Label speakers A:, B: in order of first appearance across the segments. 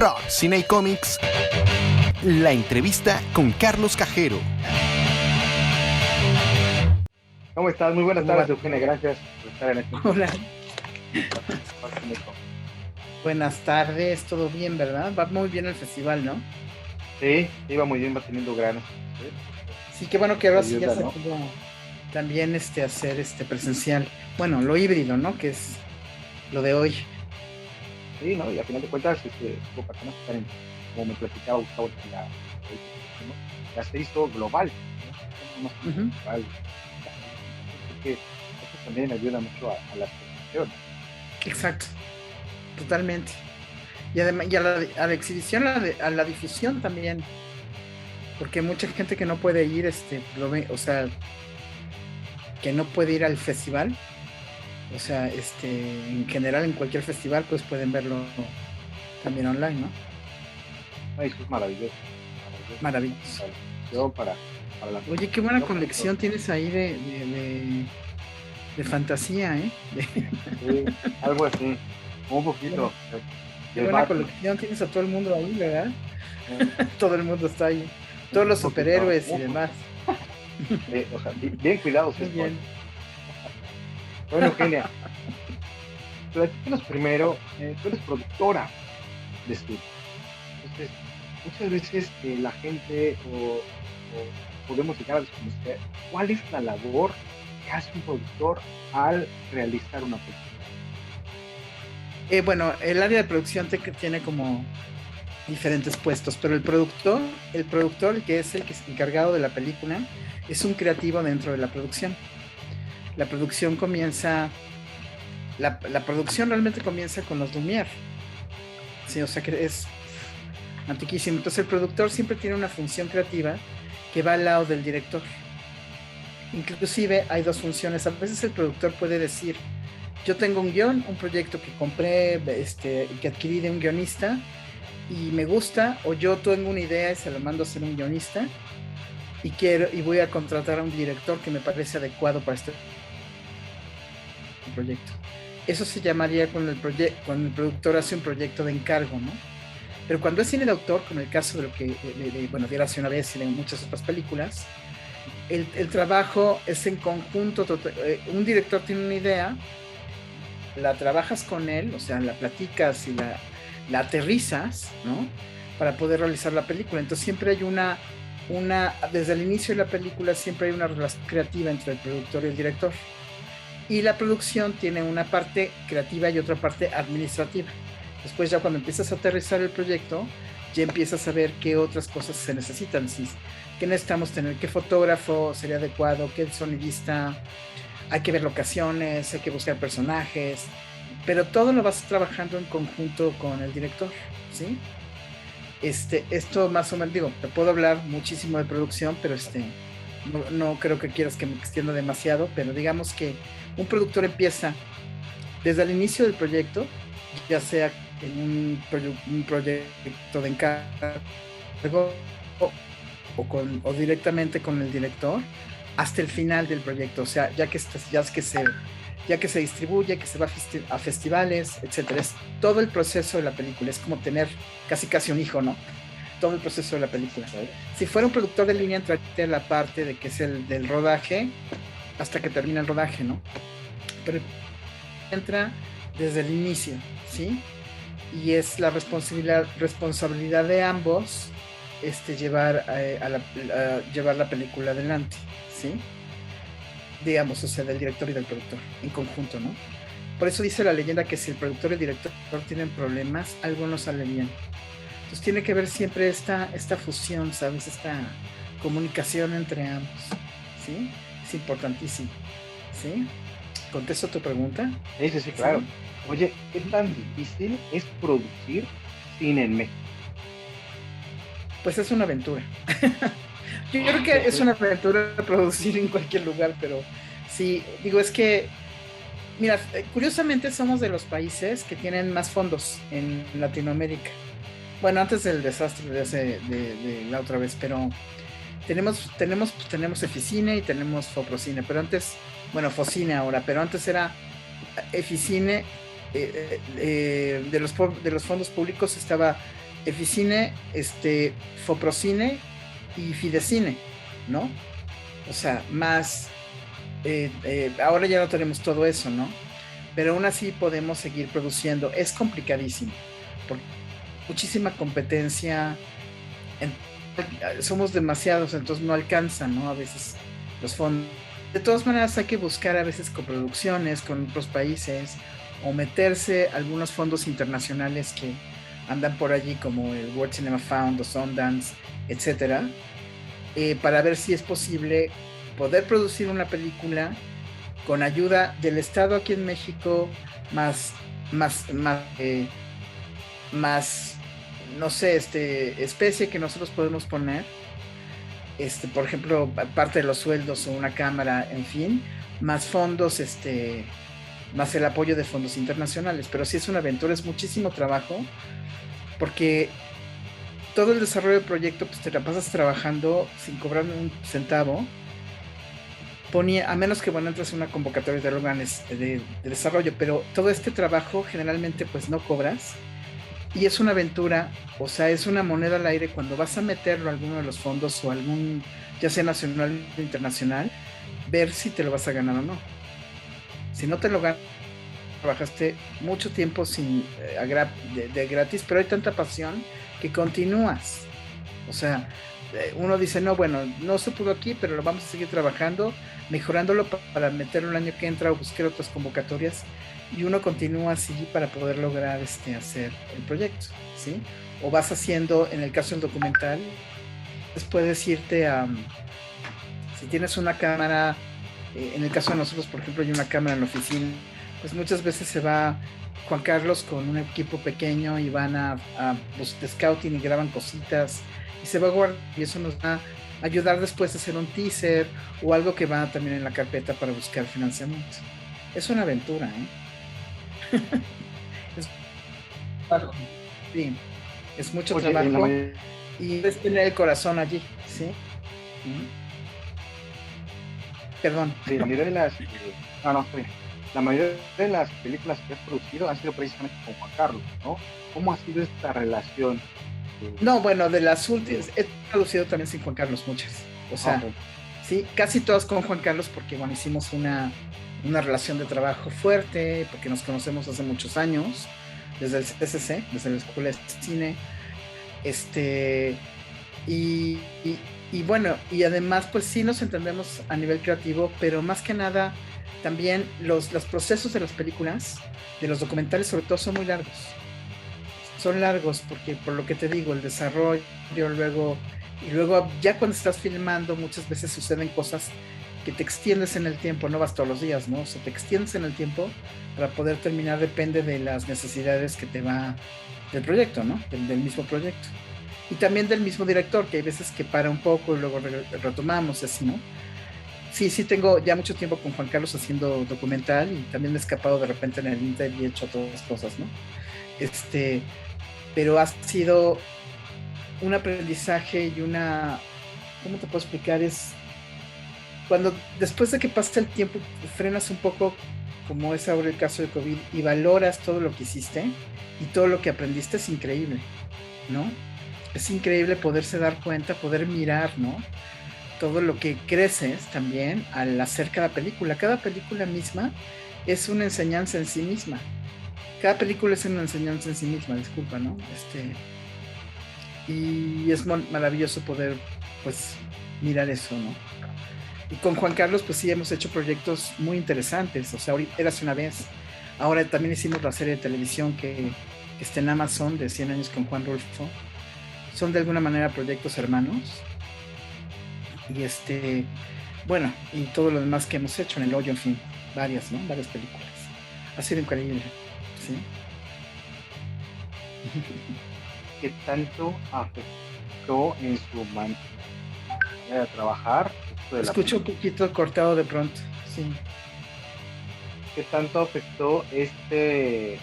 A: Rock, Cine y Comics, la entrevista con Carlos Cajero.
B: ¿Cómo estás? Muy buenas tardes, Eugenia. Gracias por estar en este.
C: Hola. Buenas tardes, todo bien, ¿verdad? Va muy bien el festival, ¿no?
B: Sí, iba muy bien, va teniendo granos.
C: Sí, qué bueno que ahora sí ya
B: Ayuda,
C: se
B: ¿no?
C: pudo también hacer presencial. Bueno, lo híbrido, ¿no? Que es lo de hoy.
B: Sí, ¿no? Y a final de cuentas, hubo personas que están en, como me platicaba Gustavo, ¿no? Ya se hizo global, ¿no? No más
C: Ujú.
B: global. Porque eso también ayuda mucho a la presentación.
C: Exacto, totalmente. Y además, a la exhibición, a la difusión también, porque mucha gente que no puede ir, lo ve, o sea, que no puede ir al festival, o sea, en general en cualquier festival, pues pueden verlo también online, ¿no?
B: No, eso es maravilloso.
C: Maravilloso.
B: Para la presentación, para la
C: Oye, qué buena
B: presentación,
C: colección tienes ahí de fantasía, ¿eh?
B: sí, algo así, un poquito.
C: Qué
B: De
C: buena
B: Batman,
C: colección, tienes a todo el mundo ahí, ¿verdad?
B: ¿no?
C: Todo el mundo está ahí. Todos los
B: Un poquito,
C: superhéroes y demás.
B: o sea, bien cuidados
C: Muy
B: estoy.
C: bien.
B: Bueno, Eugenia, platícanos primero, tú eres productora de estudio. Entonces, muchas veces la gente o podemos llegar a desconocer cuál es la labor que hace un productor al realizar una película.
C: Bueno, el área de producción tiene como diferentes puestos, pero el productor, el que es el que es encargado de la película, es un creativo dentro de la producción. La producción comienza, la producción realmente comienza con los Lumière. Sí, o sea que es antiquísimo. Entonces el productor siempre tiene una función creativa que va al lado del director. Inclusive hay dos funciones. A veces el productor puede decir, yo tengo un guión, un proyecto que compré, que adquirí de un guionista y me gusta, o yo tengo una idea y se lo mando a hacer un guionista y voy a contratar a un director que me parece adecuado para este proyecto. Eso se llamaría cuando el productor hace un proyecto de encargo, ¿no? Pero cuando es cine de autor, como el caso de lo que, bueno, de Érase una vez y de muchas otras películas, el trabajo es en conjunto. Un director tiene una idea, la trabajas con él, o sea, la platicas y la aterrizas, ¿no? Para poder realizar la película. Entonces siempre hay desde el inicio de la película siempre hay una relación creativa entre el productor y el director. Y la producción tiene una parte creativa y otra parte administrativa. Después ya cuando empiezas a aterrizar el proyecto, ya empiezas a ver qué otras cosas se necesitan. ¿Qué necesitamos tener? ¿Qué fotógrafo sería adecuado? ¿Qué sonidista? Hay que ver locaciones, hay que buscar personajes, pero todo lo vas trabajando en conjunto con el director, ¿sí? Esto más o menos, digo, te puedo hablar muchísimo de producción, pero no creo que quieras que me extienda demasiado, pero digamos que un productor empieza desde el inicio del proyecto, ya sea en un proyecto de encargo o directamente con el director, hasta el final del proyecto, o sea, ya que se distribuye, que se va a festivales, etcétera. Es todo el proceso de la película, es como tener casi un hijo, ¿no? Todo el proceso de la película. Si fuera un productor de línea, entraría en la parte de que es el del rodaje hasta que termina el rodaje, ¿no? Pero entra desde el inicio, ¿sí? Y es la responsabilidad de ambos llevar la película adelante, ¿sí? Digamos, o sea, del director y del productor, en conjunto, ¿no? Por eso dice la leyenda que si el productor y el director tienen problemas, algo no sale bien. Entonces tiene que haber siempre esta fusión, ¿sabes? Esta comunicación entre ambos, ¿sí? Es importantísimo, ¿sí? ¿Contesto tu pregunta?
B: Sí, claro. ¿Sí? Oye, ¿qué tan difícil es producir cine en México?
C: Pues es una aventura. Yo creo que es una aventura producir en cualquier lugar, pero sí, digo, es que, mira, curiosamente somos de los países que tienen más fondos en Latinoamérica. Bueno, antes del desastre de la otra vez, pero tenemos Eficine y tenemos Foprocine, pero antes, bueno, Focine ahora, pero antes era Eficine. De los fondos públicos estaba Eficine, Foprocine y Fidecine, ¿no? O sea, más, ahora ya no tenemos todo eso, ¿no? Pero aún así podemos seguir produciendo. Es complicadísimo, porque muchísima competencia, somos demasiados, entonces no alcanzan, ¿no? A veces los fondos. De todas maneras hay que buscar a veces coproducciones con otros países o meterse algunos fondos internacionales que andan por allí como el World Cinema Fund o Sundance, etcétera, para ver si es posible poder producir una película con ayuda del Estado aquí en México, más no sé, especie que nosotros podemos poner, por ejemplo, parte de los sueldos o una cámara, en fin, más fondos, más el apoyo de fondos internacionales. Pero sí es una aventura, es muchísimo trabajo, porque todo el desarrollo del proyecto, pues te la pasas trabajando sin cobrar un centavo, a menos que, bueno, entres en una convocatoria de órganos de desarrollo, pero todo este trabajo generalmente pues no cobras, y es una aventura, o sea, es una moneda al aire cuando vas a meterlo a alguno de los fondos o algún, ya sea nacional o internacional, ver si te lo vas a ganar o no. Si no te lo ganas, trabajaste mucho tiempo de gratis, pero hay tanta pasión que continúas. O sea, uno dice, no, bueno, no se pudo aquí, pero lo vamos a seguir trabajando, mejorándolo para meterlo el año que entra o buscar otras convocatorias, y uno continúa así para poder lograr hacer el proyecto, ¿sí? O vas haciendo, en el caso del documental, pues puedes irte a, si tienes una cámara, en el caso de nosotros, por ejemplo, hay una cámara en la oficina, pues muchas veces se va Juan Carlos con un equipo pequeño y van a de scouting y graban cositas, y se va a guardar, y eso nos va a ayudar después a hacer un teaser o algo que va también en la carpeta para buscar financiamiento. Es una aventura, es, sí, es mucho trabajo, y es tener el corazón allí, ¿sí? Perdón.
B: Sí, la mayoría de las la mayoría de las películas que has producido han sido precisamente con Juan Carlos, ¿no? ¿Cómo ha sido esta relación?
C: No, bueno, de las últimas, he producido también sin Juan Carlos muchas, o sea, sí, casi todas con Juan Carlos, porque bueno, hicimos una relación de trabajo fuerte, porque nos conocemos hace muchos años, desde el CCC, desde la Escuela de Cine, y bueno, y además pues sí nos entendemos a nivel creativo, pero más que nada también los procesos de las películas, de los documentales sobre todo, son muy largos. Son largos porque, por lo que te digo, el desarrollo, luego ya cuando estás filmando muchas veces suceden cosas que te extiendes en el tiempo, no vas todos los días, ¿no? O sea, te extiendes en el tiempo para poder terminar, depende de las necesidades que te va del proyecto, ¿no? Del mismo proyecto. Y también del mismo director, que hay veces que para un poco y luego retomamos, así, ¿no? Sí, tengo ya mucho tiempo con Juan Carlos haciendo documental, y también me he escapado de repente en el Inter y he hecho todas las cosas, ¿no? Pero ha sido un aprendizaje y ¿cómo te puedo explicar? Es cuando después de que pasa el tiempo frenas un poco, como es ahora el caso de COVID, y valoras todo lo que hiciste y todo lo que aprendiste. Es increíble, ¿no? Es increíble poderse dar cuenta, poder mirar, ¿no? Todo lo que creces también al hacer cada película. Cada película misma es una enseñanza en sí misma. Cada película es una enseñanza en sí misma, disculpa, ¿no? Y es maravilloso poder, pues, mirar eso, ¿no? Y con Juan Carlos, pues sí, hemos hecho proyectos muy interesantes. O sea, ahorita Érase una vez. Ahora también hicimos la serie de televisión que está en Amazon, de 100 años con Juan Rulfo. Son de alguna manera proyectos hermanos. Y bueno, y todo lo demás que hemos hecho en El Hoyo, en fin, varias películas. Ha sido increíble, ¿sí?
B: ¿Qué tanto afectó en su manera de trabajar?
C: Escucho un poquito cortado de pronto, sí.
B: ¿Qué tanto afectó este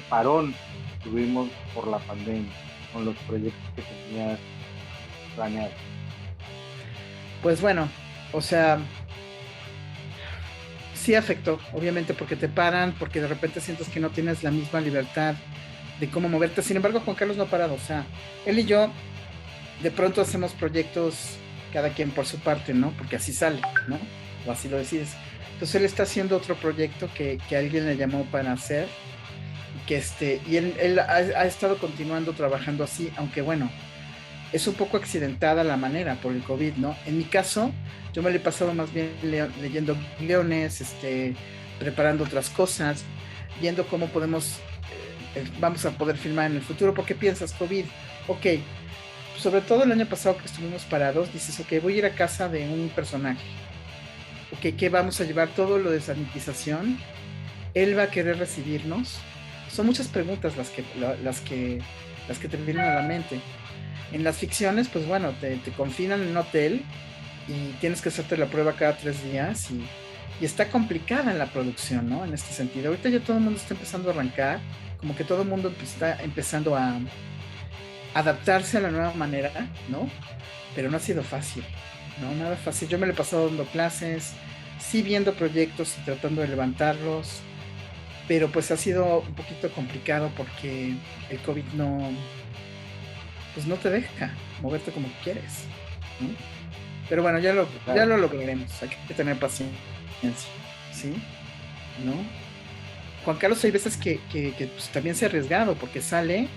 B: parón que tuvimos por la pandemia con los proyectos que tenías planeados?
C: Pues bueno, o sea, sí afectó, obviamente, porque te paran, porque de repente sientes que no tienes la misma libertad de cómo moverte. Sin embargo, Juan Carlos no ha parado, o sea, él y yo de pronto hacemos proyectos cada quien por su parte, ¿no? Porque así sale, ¿no? O así lo decides. Entonces él está haciendo otro proyecto que alguien le llamó para hacer, y él ha estado continuando trabajando así, aunque bueno, es un poco accidentada la manera por el COVID, ¿no? En mi caso, yo me lo he pasado más bien leyendo guiones, preparando otras cosas, viendo cómo vamos a poder filmar en el futuro. ¿Por qué piensas COVID? Ok, sobre todo el año pasado que estuvimos parados, dices, ok, voy a ir a casa de un personaje. Ok, ¿qué vamos a llevar? Todo lo de sanitización. Él va a querer recibirnos. Son muchas preguntas las que te vienen a la mente. En las ficciones, pues bueno, te confinan en un hotel y tienes que hacerte la prueba cada 3 días y está complicada en la producción, ¿no? En este sentido. Ahorita ya todo el mundo está empezando a arrancar, como que todo el mundo está empezando a adaptarse a la nueva manera, ¿no? Pero no ha sido fácil, ¿no? Nada fácil. Yo me lo he pasado dando clases, sí viendo proyectos y tratando de levantarlos, pero pues ha sido un poquito complicado porque el COVID pues no te deja moverte como quieres, ¿no? Pero bueno, ya lo lograremos, hay que tener paciencia, ¿sí? ¿No? Juan Carlos hay veces que pues, también se ha arriesgado porque sale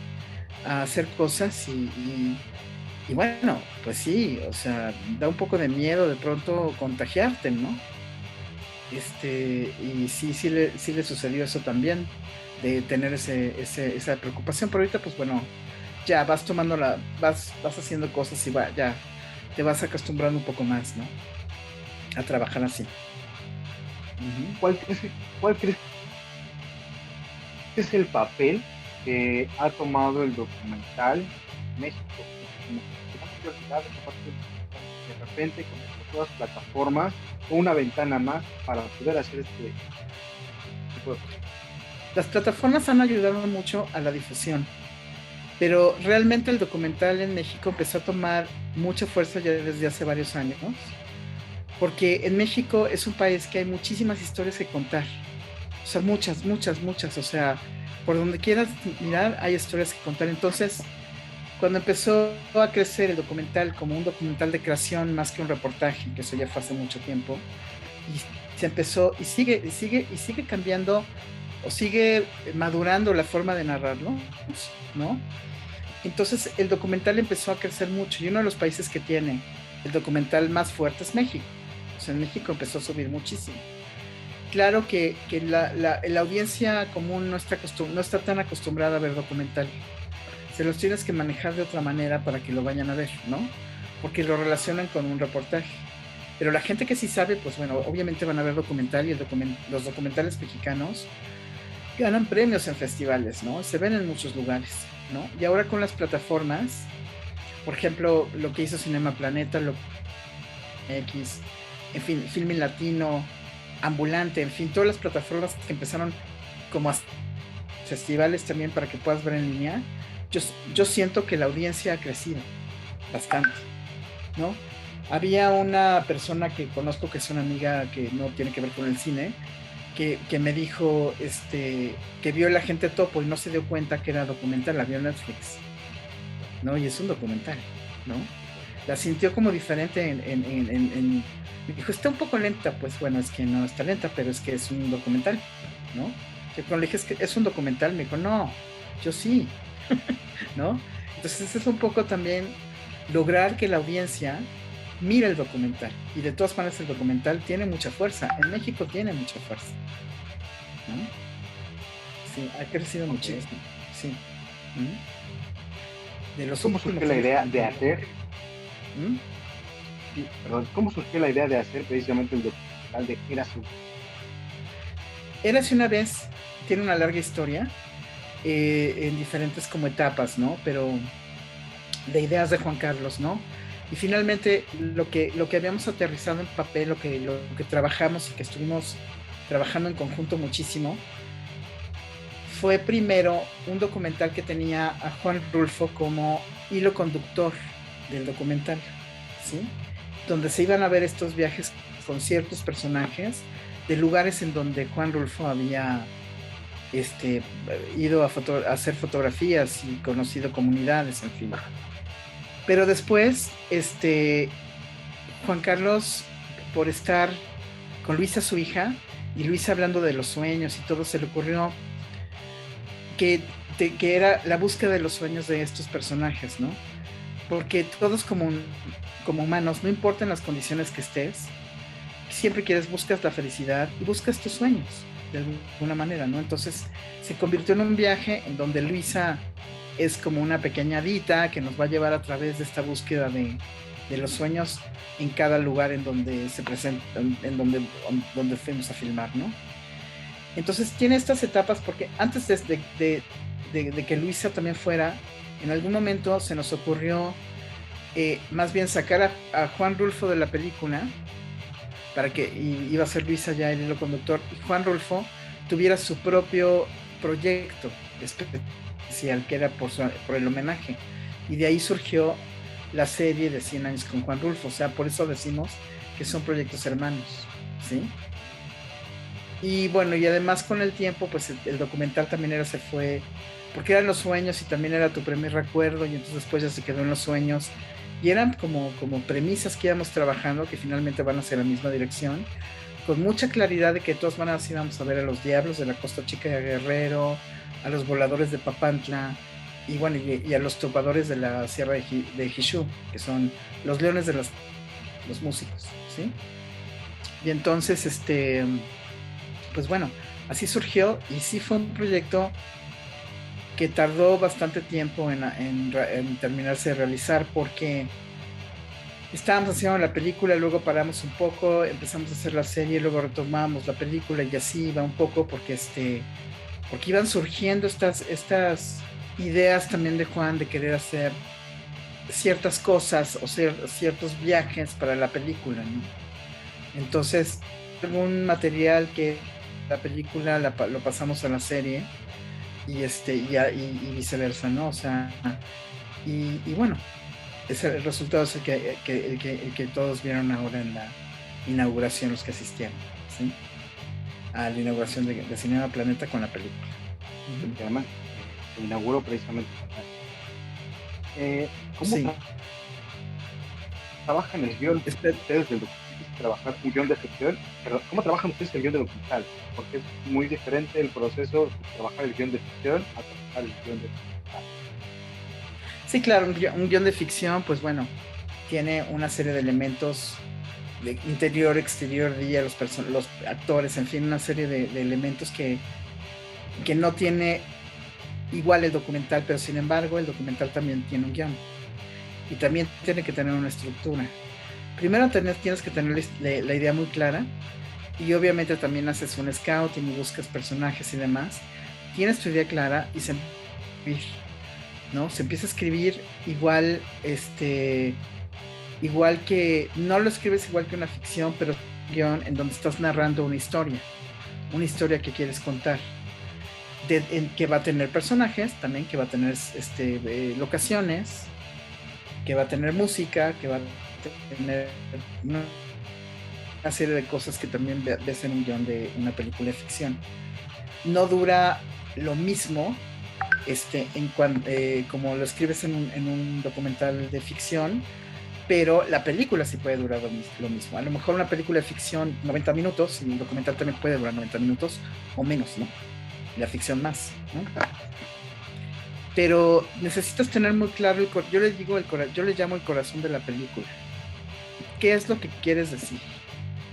C: a hacer cosas y bueno, pues sí, o sea, da un poco de miedo de pronto contagiarte, ¿no? Y sí le sucedió eso también, de tener esa preocupación, pero ahorita pues bueno, ya vas vas haciendo cosas y ya te vas acostumbrando un poco más, ¿no? A trabajar así.
B: Uh-huh. ¿Cuál crees que es el papel que ha tomado el documental en México? De repente, con todas las plataformas, una ventana más para poder hacer este tipo de cosas.
C: Las plataformas han ayudado mucho a la difusión, pero realmente el documental en México empezó a tomar mucha fuerza ya desde hace varios años, ¿no? Porque en México es un país que hay muchísimas historias que contar, o sea, muchas, o sea, por donde quieras mirar hay historias que contar. Entonces, cuando empezó a crecer el documental como un documental de creación más que un reportaje, que eso ya fue hace mucho tiempo, y se empezó y sigue cambiando o sigue madurando la forma de narrarlo, ¿no? Entonces el documental empezó a crecer mucho y uno de los países que tiene el documental más fuerte es México. O sea, en México empezó a subir muchísimo. Claro que la audiencia común no está tan acostumbrada a ver documental. Se los tienes que manejar de otra manera para que lo vayan a ver, ¿no? Porque lo relacionan con un reportaje. Pero la gente que sí sabe, pues bueno, obviamente van a ver documental y los documentales mexicanos ganan premios en festivales, ¿no? Se ven en muchos lugares, ¿no? Y ahora con las plataformas, por ejemplo, lo que hizo Cinema Planeta, X, en fin, Filmin Latino, Ambulante, en fin, todas las plataformas que empezaron como festivales también para que puedas ver en línea, yo siento que la audiencia ha crecido bastante, ¿no? Había una persona que conozco que es una amiga que no tiene que ver con el cine, que me dijo que vio La Gente Topo y no se dio cuenta que era documental, la vio en Netflix, ¿no? Y es un documental, ¿no? La sintió como diferente me dijo, está un poco lenta, pues bueno, es que no está lenta, pero es que es un documental, ¿no? Que cuando le dije, es que es un documental, me dijo, no, yo sí, ¿no? Entonces es un poco también lograr que la audiencia mire el documental, y de todas maneras el documental tiene mucha fuerza, en México tiene mucha fuerza, ¿no? Sí, ha crecido muchísimo, sí.
B: De los ¿Cómo surgió la idea de hacer? Sí, perdón, ¿cómo surgió la idea de hacer precisamente el documental de
C: Érase una vez? Tiene una larga historia, en diferentes como etapas, ¿no? Pero de ideas de Juan Carlos, ¿no? Y finalmente lo que habíamos aterrizado en papel, lo que trabajamos y que estuvimos trabajando en conjunto muchísimo, fue primero un documental que tenía a Juan Rulfo como hilo conductor del documental, ¿sí? Donde se iban a ver estos viajes con ciertos personajes de lugares en donde Juan Rulfo había ido a hacer fotografías y conocido comunidades, en fin. Pero después, Juan Carlos, por estar con Luisa, su hija, y Luisa hablando de los sueños y todo, se le ocurrió que era la búsqueda de los sueños de estos personajes, ¿no? Porque todos como humanos, no importan las condiciones que estés, siempre buscas la felicidad y buscas tus sueños, de alguna manera, ¿no? Entonces se convirtió en un viaje en donde Luisa es como una pequeña hadita que nos va a llevar a través de esta búsqueda de los sueños en cada lugar en donde se presentan, en donde fuimos a filmar, ¿no? Entonces tiene estas etapas porque antes de que Luisa también fuera, en algún momento se nos ocurrió más bien sacar a Juan Rulfo de la película, iba a ser Luisa ya el hilo conductor, y Juan Rulfo tuviera su propio proyecto especial, que era por el homenaje, y de ahí surgió la serie de 100 años con Juan Rulfo. O sea, por eso decimos que son proyectos hermanos, ¿sí? Y bueno, y además con el tiempo, pues el documental también se fue, porque eran los sueños y también era tu primer recuerdo, y entonces después ya se quedó en los sueños, y eran como premisas que íbamos trabajando, que finalmente van hacia la misma dirección, con mucha claridad de que de todas maneras íbamos a ver a los diablos de la Costa Chica de Guerrero, a los voladores de Papantla, y bueno, y a los topadores de la Sierra de Jishú, que son los leones de los músicos, ¿sí? Y entonces, pues bueno, así surgió, y sí fue un proyecto que tardó bastante tiempo en terminarse de realizar, porque estábamos haciendo la película, luego paramos un poco, empezamos a hacer la serie, luego retomamos la película, y así iba un poco, porque iban surgiendo estas ideas también de Juan de querer hacer ciertas cosas o ciertos viajes para la película, ¿no? Entonces, algún material que la película lo pasamos a la serie, y viceversa, ¿no? O sea, y bueno, el resultado es el que todos vieron ahora en la inauguración, los que asistieron, ¿sí? A la inauguración de Cinema Planeta con la película.
B: Que además se inauguró precisamente. ¿Cómo
C: Sí.
B: trabajan el guión ustedes del documental? Trabajar un guión de ficción, pero ¿cómo trabajan ustedes el guión de documental? Porque es muy diferente el proceso de trabajar el guión de ficción a trabajar el guión de documental.
C: Sí, claro, un guión de ficción, pues bueno, tiene una serie de elementos de interior, exterior, los actores, en fin, una serie de elementos que no tiene igual el documental, pero sin embargo el documental también tiene un guión y también tiene que tener una estructura. Primero tienes que tener la idea muy clara, y obviamente también haces un scouting y buscas personajes y demás. Tienes tu idea clara y se empieza a escribir igual, igual que, no lo escribes igual que una ficción, pero un guión en donde estás narrando una historia que quieres contar, que va a tener personajes también, que va a tener locaciones, que va a tener música, que va a tener una serie de cosas que también ves en un guión de una película de ficción. No dura lo mismo como lo escribes en un documental de ficción, pero la película sí puede durar lo mismo. A lo mejor una película de ficción 90 minutos, y un documental también puede durar 90 minutos o menos, ¿no? La ficción más, ¿no? Pero necesitas tener muy claro yo le llamo el corazón de la película. ¿Qué es lo que quieres decir?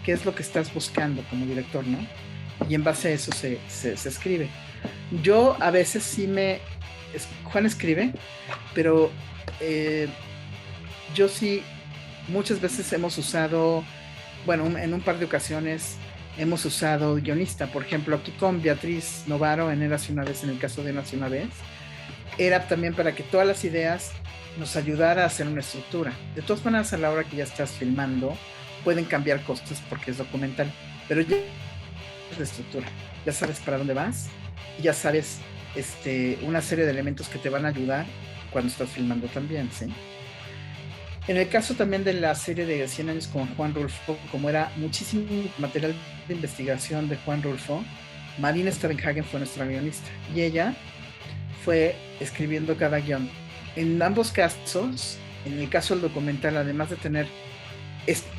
C: ¿Qué es lo que estás buscando como director, no? Y en base a eso se escribe. Yo a veces Juan escribe, pero yo sí, muchas veces hemos usado, bueno, en un par de ocasiones hemos usado guionista. Por ejemplo, aquí con Beatriz Novaro en Érase una vez, en el caso de Érase una vez, era también para que todas las ideas nos ayudara a hacer una estructura. De todas maneras, a la hora que ya estás filmando, pueden cambiar cosas porque es documental, pero ya es la estructura. Ya sabes para dónde vas y ya sabes una serie de elementos que te van a ayudar cuando estás filmando también, ¿sí? En el caso también de la serie de 100 años con Juan Rulfo, como era muchísimo material de investigación de Juan Rulfo, Marina Stavenhagen fue nuestra guionista y ella fue escribiendo cada guión. En ambos casos, en el caso del documental, además de tener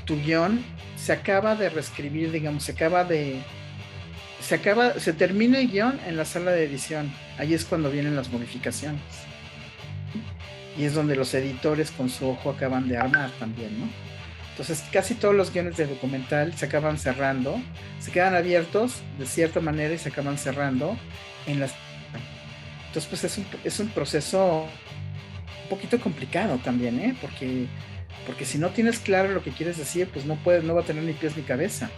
C: tu guión, se acaba de reescribir, digamos, se termina el guión en la sala de edición. Ahí es cuando vienen las modificaciones. Y es donde los editores con su ojo acaban de armar también, ¿no? Entonces casi todos los guiones de documental se acaban cerrando, se quedan abiertos de cierta manera y se acaban cerrando en las... Entonces pues es un proceso un poquito complicado también, ¿eh? Porque si no tienes claro lo que quieres decir, pues no va a tener ni pies ni cabeza.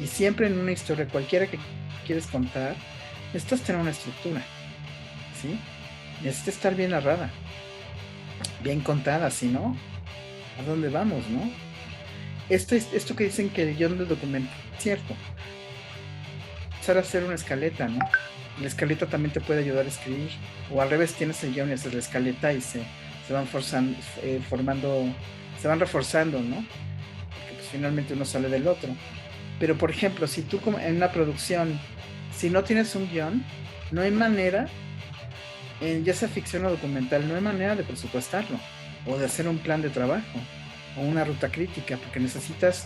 C: Y siempre en una historia, cualquiera que quieres contar, necesitas tener una estructura, ¿sí? Necesitas estar bien narrada, bien contada, si no, ¿a dónde vamos, no? Esto que dicen que el guión del documento es cierto. Empezar a hacer una escaleta, ¿no? La escaleta también te puede ayudar a escribir. O al revés, tienes el guión y haces la escaleta y se van se van reforzando, ¿no? Porque pues finalmente uno sale del otro. Pero por ejemplo, si tú en una producción, si no tienes un guión, no hay manera, ya sea ficción o documental, no hay manera de presupuestarlo o de hacer un plan de trabajo o una ruta crítica, porque necesitas,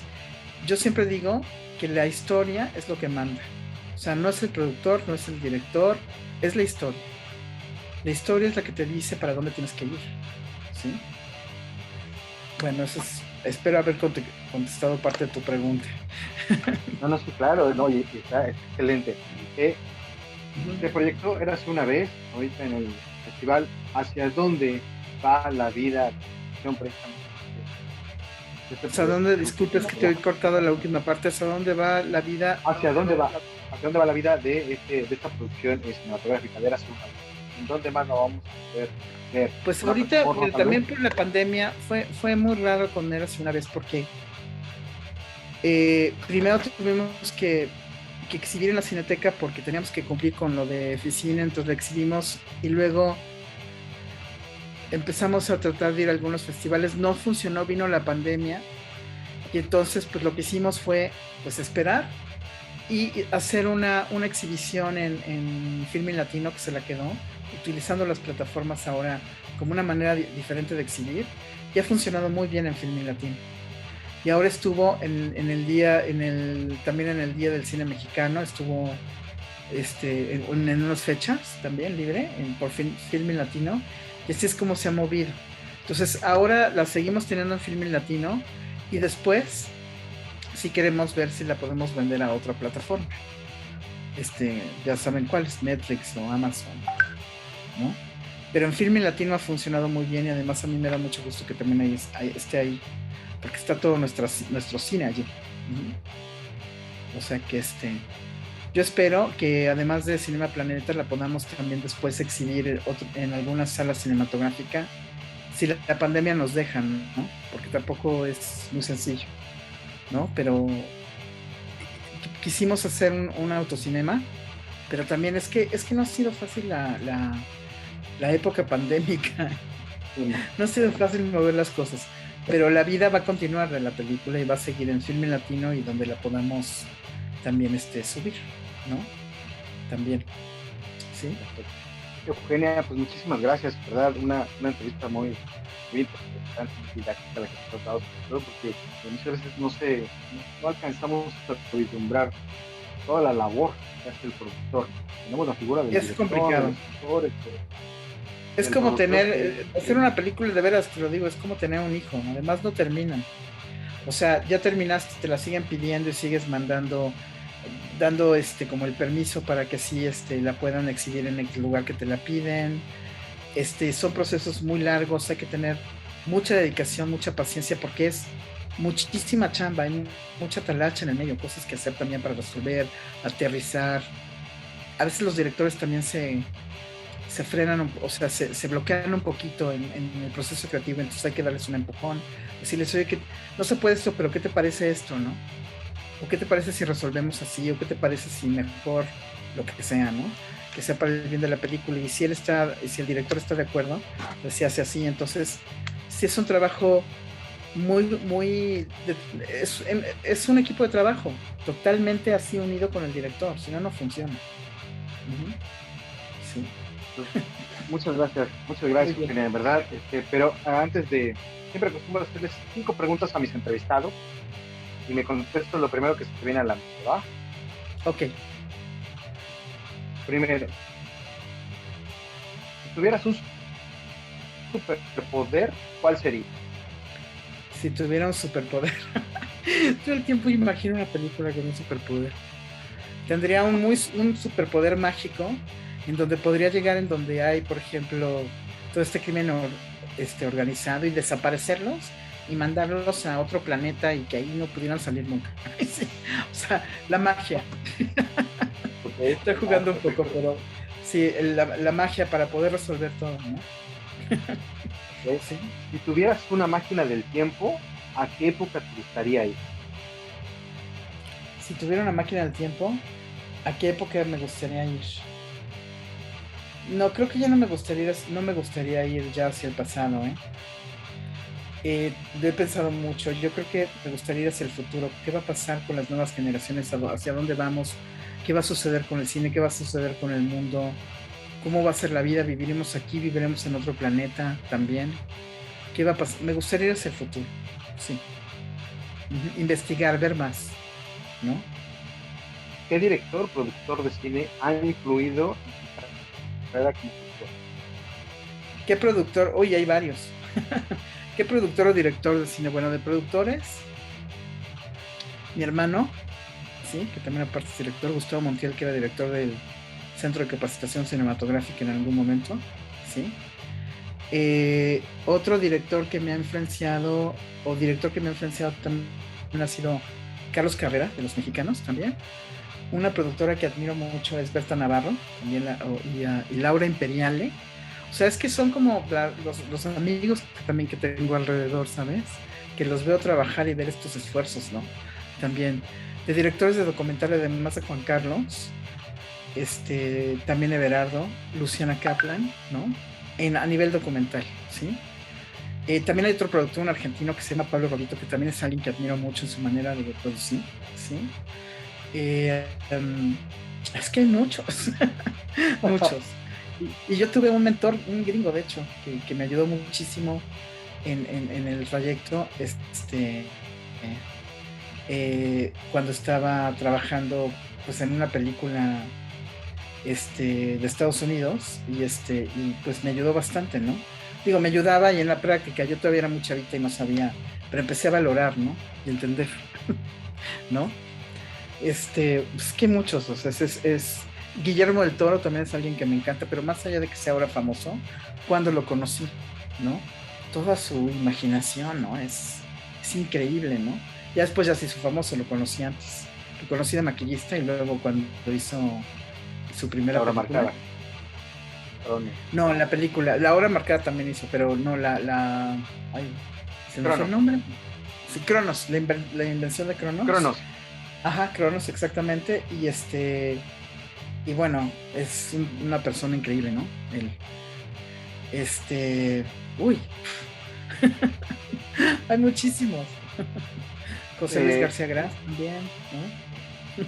C: yo siempre digo que la historia es lo que manda. O sea, no es el productor, no es el director, es la historia. La historia es la que te dice para dónde tienes que ir, ¿sí? Bueno, espero haber contestado parte de tu pregunta.
B: No, sí, claro, no, y está excelente. Este proyecto Érase una vez, ahorita en el festival, ¿hacia dónde va la vida?
C: ¿Hacia dónde? Disculpes que te he cortado la última parte. ¿Hacia dónde va la vida?
B: ¿Hacia dónde va la vida de esta producción cinematográfica de Érase una vez? ¿En dónde más lo vamos a poder ver?
C: Pues ahorita, también por la pandemia, fue muy raro con Érase una vez, porque primero tuvimos que exhibir en la Cineteca porque teníamos que cumplir con lo de Ficine, entonces la exhibimos y luego empezamos a tratar de ir a algunos festivales, no funcionó, vino la pandemia y entonces pues lo que hicimos fue pues esperar y hacer una exhibición en Filmin Latino, que se la quedó, utilizando las plataformas ahora como una manera diferente de exhibir, y ha funcionado muy bien en Filmin Latino. Y ahora estuvo también en el Día del Cine Mexicano, estuvo en unas fechas también libre por Filmin Latino, y así es como se ha movido. Entonces ahora la seguimos teniendo en Filmin Latino y después si queremos ver si la podemos vender a otra plataforma, ya saben cuáles, Netflix o Amazon, ¿no? Pero en Filmin Latino ha funcionado muy bien y además a mí me da mucho gusto que también esté ahí, porque está todo nuestro cine allí. O sea que yo espero que además de Cinema Planeta la podamos también después exhibir en alguna sala cinematográfica, si la pandemia nos deja, ¿no? Porque tampoco es muy sencillo, ¿no? Pero quisimos hacer un autocinema, pero también es que no ha sido fácil la época pandémica. No ha sido fácil mover las cosas, pero la vida va a continuar de la película y va a seguir en Filmin Latino y donde la podamos también subir, ¿no? También, ¿sí?
B: Eugenia, pues muchísimas gracias, ¿verdad? Una entrevista muy interesante, muy didáctica la que has tratado, porque muchas veces no alcanzamos a vislumbrar toda la labor que hace el productor. Tenemos la figura del
C: director, complicado. Es como hacer una película, de veras te lo digo, es como tener un hijo, ¿no? Además no terminan. O sea, ya terminaste, te la siguen pidiendo y sigues dando como el permiso para que así la puedan exhibir en el lugar que te la piden. Son procesos muy largos, hay que tener mucha dedicación, mucha paciencia, porque es muchísima chamba, hay mucha talacha en el medio, cosas que hacer también para resolver, aterrizar. A veces los directores también se frenan, o sea, se bloquean un poquito en el proceso creativo, entonces hay que darles un empujón, decirles, oye, que no se puede esto, pero ¿qué te parece esto, no? ¿O qué te parece si resolvemos así? ¿O qué te parece si mejor lo que sea, no? Que sea para el bien de la película. Y si el director está de acuerdo, pues se hace así. Entonces, sí es un trabajo es un equipo de trabajo totalmente así unido con el director, si no, no funciona. Uh-huh. Sí.
B: Muchas gracias, Eugenia, en verdad. Pero antes siempre acostumbro a hacerles 5 preguntas a mis entrevistados y me contesto lo primero que se te viene a la mente, ¿va?
C: Ok.
B: Primero, si tuvieras un superpoder, ¿cuál sería?
C: Si tuviera un superpoder. Todo el tiempo imagino una película con un superpoder. Tendría un superpoder mágico en donde podría llegar en donde hay, por ejemplo, todo este crimen organizado y desaparecerlos y mandarlos a otro planeta y que ahí no pudieran salir nunca. Sí. O sea, la magia. Okay. Estoy jugando un poco, pero sí, la magia para poder resolver todo, ¿no?
B: Okay. Sí. Si tuvieras una máquina del tiempo, ¿a qué época te gustaría ir?
C: Si tuviera una máquina del tiempo, ¿a qué época me gustaría ir? No, creo que ya no me gustaría ir ya hacia el pasado, lo he pensado mucho. Yo creo que me gustaría ir hacia el futuro. ¿Qué va a pasar con las nuevas generaciones? ¿Hacia dónde vamos? ¿Qué va a suceder con el cine? ¿Qué va a suceder con el mundo? ¿Cómo va a ser la vida? ¿Viviremos aquí? ¿Viviremos en otro planeta también? ¿Qué va a pasar? Me gustaría ir hacia el futuro, sí. Investigar, ver más, ¿no?
B: ¿Qué director, productor de cine ha influido en tu carrera como productor?
C: ¿Qué productor? Uy, hay varios. ¿Qué productor o director de cine? Bueno, de productores, mi hermano, sí, que también aparte es director, Gustavo Montiel, que era director del Centro de Capacitación Cinematográfica en algún momento, sí. Otro director que me ha influenciado, o director que me ha influenciado también ha sido Carlos Carrera, de los mexicanos también. Una productora que admiro mucho es Berta Navarro, también y Laura Imperiale. O sea, es que son como los amigos también que tengo alrededor, ¿sabes? Que los veo trabajar y ver estos esfuerzos, ¿no? También de directores de documentales, además de Juan Carlos, también Everardo, Luciana Kaplan, ¿no? A nivel documental, ¿sí? También hay otro productor, un argentino que se llama Pablo Rodito, que también es alguien que admiro mucho en su manera de producir, ¿sí? Es que hay muchos, muchos. Y yo tuve un mentor, un gringo de hecho, que me ayudó muchísimo en el trayecto, cuando estaba trabajando pues en una película de Estados Unidos y pues me ayudó bastante, ¿no? Digo, me ayudaba y en la práctica yo todavía era muy chavita y no sabía, pero empecé a valorar, ¿no? Y entender, ¿no? Pues que muchos, o sea, es Guillermo del Toro también es alguien que me encanta, pero más allá de que sea ahora famoso, cuando lo conocí, ¿no? Toda su imaginación, ¿no? Es increíble, ¿no? Ya después ya se hizo famoso, lo conocí antes. Lo conocí de maquillista y luego cuando hizo su primera
B: película.
C: Marcada. No, la película, La Hora Marcada también hizo, pero no ay, ¿se me fue el nombre? Sí, Cronos, la invención de Cronos.
B: Cronos.
C: Ajá, Cronos, exactamente. Y bueno, es una persona increíble, ¿no? Él. Uy. Hay muchísimos. José Luis García Gras también, ¿no?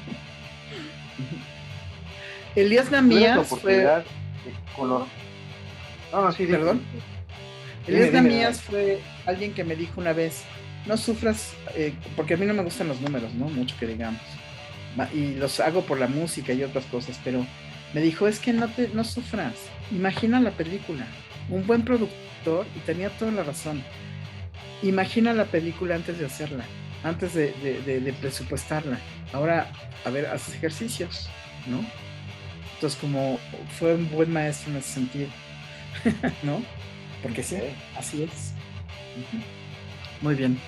C: Elías Namías fue...
B: sí,
C: perdón. Elías Namías fue alguien que me dijo una vez, no sufras, porque a mí no me gustan los números, ¿no? Mucho que digamos. Y los hago por la música y otras cosas, pero me dijo, es que no sufras, imagina la película, un buen productor, y tenía toda la razón, imagina la película antes de hacerla, antes de presupuestarla, ahora, a ver, haces ejercicios, ¿no? Entonces como fue un buen maestro en ese sentido, ¿no? Porque sí, así es. Muy bien.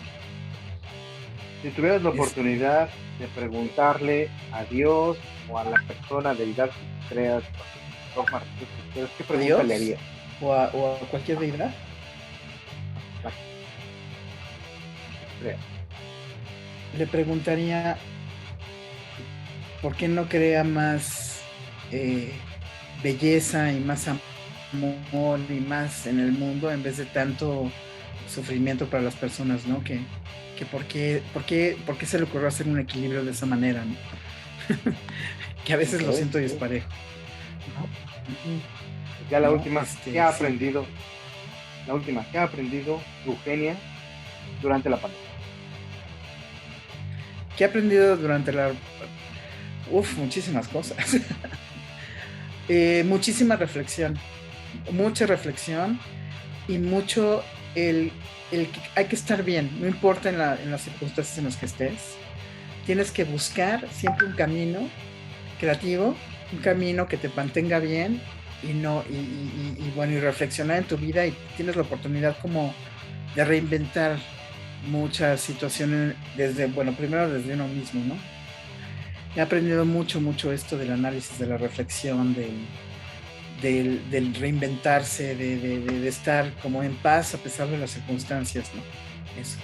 B: Si tuvieras la oportunidad de preguntarle a Dios o a la persona deidad que creas, ¿qué pregunta le harías?
C: ¿O a cualquier deidad? Le preguntaría por qué no crea más belleza y más amor y más en el mundo en vez de tanto sufrimiento para las personas, ¿no? Que por qué se le ocurrió hacer un equilibrio de esa manera, ¿no? Que a veces lo siento disparejo, ¿no?
B: Ya la
C: No,
B: última, ¿qué ha aprendido? La última, ¿qué ha aprendido Eugenia durante la pandemia?
C: ¿Qué he aprendido durante la... muchísimas cosas. Muchísima reflexión, mucha reflexión y mucho el que hay que estar bien, no importa en las circunstancias en las que estés. Tienes que buscar siempre un camino creativo, un camino que te mantenga bien y reflexionar en tu vida, y tienes la oportunidad como de reinventar muchas situaciones primero desde uno mismo, ¿no? He aprendido mucho esto del análisis, de la reflexión, del reinventarse, de estar como en paz a pesar de las circunstancias, ¿no? Eso.